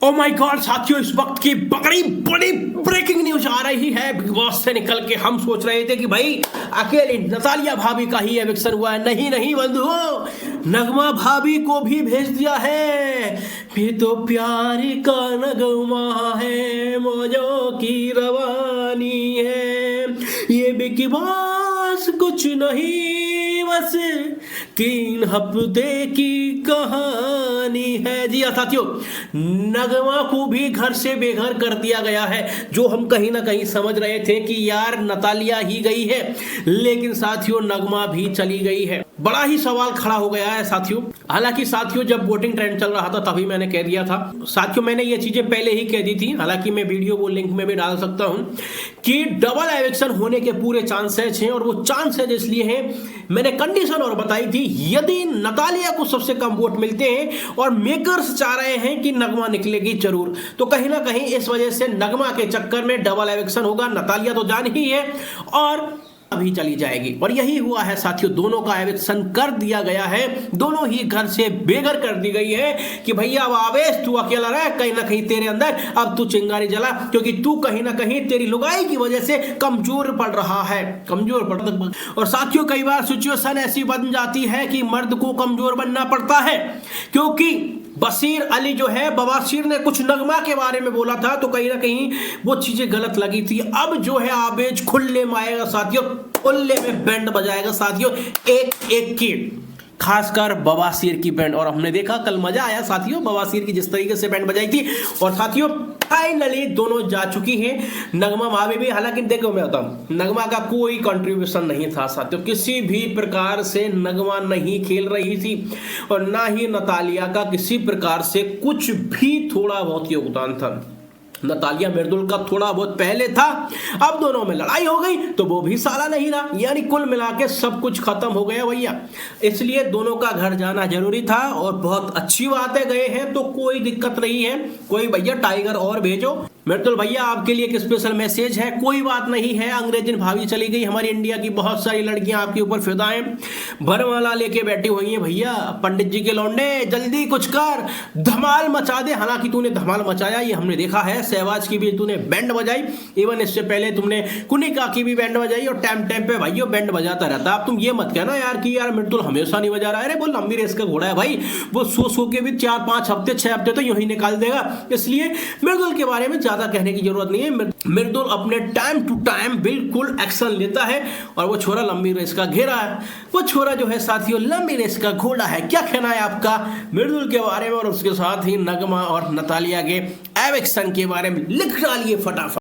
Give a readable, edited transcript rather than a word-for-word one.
Oh my God साथियों, इस वक्त की बड़ी बड़ी ब्रेकिंग न्यूज आ रही है। बिग बॉस से निकल के हम सोच रहे थे कि भाई अकेले नतालिया भाभी का ही एविक्शन हुआ है। नहीं नहीं बंधुओं, नगमा भाभी को भी भेज दिया है। ये तो प्यार का नगमा है, मौजों की रवानी है। ये बिग बॉस कुछ नहीं, बस 3 हफ्ते की कहानी है। जी हाँ साथियों, नगमा को भी घर से बेघर कर दिया गया है। जो हम कहीं ना कहीं समझ रहे थे कि यार नतालिया ही गई है, लेकिन साथियों नगमा भी चली गई है। बड़ा ही सवाल खड़ा हो गया है साथियों। हालांकि साथियों जब वोटिंग ट्रेंड चल रहा था तभी मैंने कह दिया था साथियों, मैंने ये चीजें पहले ही कह दी थी। हालांकि मैं वीडियो को लिंक में भी डाल सकता हूं कि डबल एविक्शन होने के पूरे चांसेस हैं। और वो चांसेस इसलिए हैं, मैंने कंडीशन और बताई थी, यदि नतालिया को सबसे कम वोट मिलते हैं और मेकर्स चाह रहे हैं कि नगमा निकलेगी जरूर, तो कहीं ना कहीं इस वजह से नगमा के चक्कर में डबल एविक्शन होगा। नतालिया तो जान ही है और अभी चली जाएगी, और यही हुआ है साथियों। दोनों का एविक्शन कर दिया गया है, दोनों ही घर से बेघर कर दी गई है कि भैया अब आवेश तू अकेला रह, कहीं ना कहीं तेरे अंदर अब तू चिंगारी जला, क्योंकि तू कहीं ना कहीं तेरी लुगाई की वजह से कमजोर पड़ रहा है, कमजोर पड़। और साथियों कई बार सिचुएशन ऐसी बन जाती है कि मर्द को कमजोर बनना पड़ता है, क्योंकि बशीर अली जो है, बवासीर ने कुछ नगमा के बारे में बोला था, तो कहीं ना कहीं वो चीजें गलत लगी थी। अब जो है आवेश खुले में आएगा साथियों, खुले में बैंड बजाएगा साथियों, एक एक की, खासकर बवासीर की बैंड। और हमने देखा कल मजा आया साथियों, बवासीर की जिस तरीके से बैंड बजाई थी। और साथियों फाइनली दोनों जा चुकी हैं, नगमा भाभी भी। हालांकि देखो मैं बताऊं, नगमा का कोई कंट्रीब्यूशन नहीं था साथियों, किसी भी प्रकार से नगमा नहीं खेल रही थी, और ना ही नतालिया का किसी प्रकार से कुछ भी थोड़ा बहुत योगदान था। नतालिया मिर्दुल का थोड़ा बहुत पहले था, अब दोनों में लड़ाई हो गई तो वो भी साला नहीं रहा, यानी कुल मिला के सब कुछ खत्म हो गया भैया। इसलिए दोनों का घर जाना जरूरी था, और बहुत अच्छी बात है गए हैं तो कोई दिक्कत नहीं है। कोई भैया टाइगर और भेजो। मिर्दुल भैया आपके लिए एक स्पेशल मैसेज है, कोई बात नहीं है, अंग्रेजन भाभी चली गई, हमारी इंडिया की बहुत सारी लड़कियां आपके ऊपर फिदा हैं, भरमाला लेके बैठी हुई हैं। भैया पंडित जी के लौंडे जल्दी कुछ कर, धमाल मचा दे। हालांकि तूने धमाल मचाया, ये हमने देखा है। सहवाज की भी तूने बैंड बजाई, इवन इससे पहले तुमने कुनिका की भी बैंड बजाई, और टाइम टाइम पे भाइयों बैंड बजाता रहता। अब तुम ये मत कहना यार कि यार मिर्दुल हमेशा नहीं बजा रहा है। अरे वो लंबी रेस का घोड़ा है भाई, वो सो के भी 4-5 हफ्ते 6 हफ्ते तो यूं ही निकाल देगा। इसलिए मिर्दुल के बारे में ज्यादा कहने की जरूरत नहीं है। मिर्दुल अपने टाइम टू टाइम बिल्कुल एक्शन लेता है, और वो छोरा लंबी रेस का घेरा है, वो छोरा जो है साथियों लंबी रेस का घोड़ा है। क्या कहना है आपका मिर्दुल के बारे में, और उसके साथ ही नगमा और नतालिया के एविक्शन के बारे में लिख डालिए फटाफट।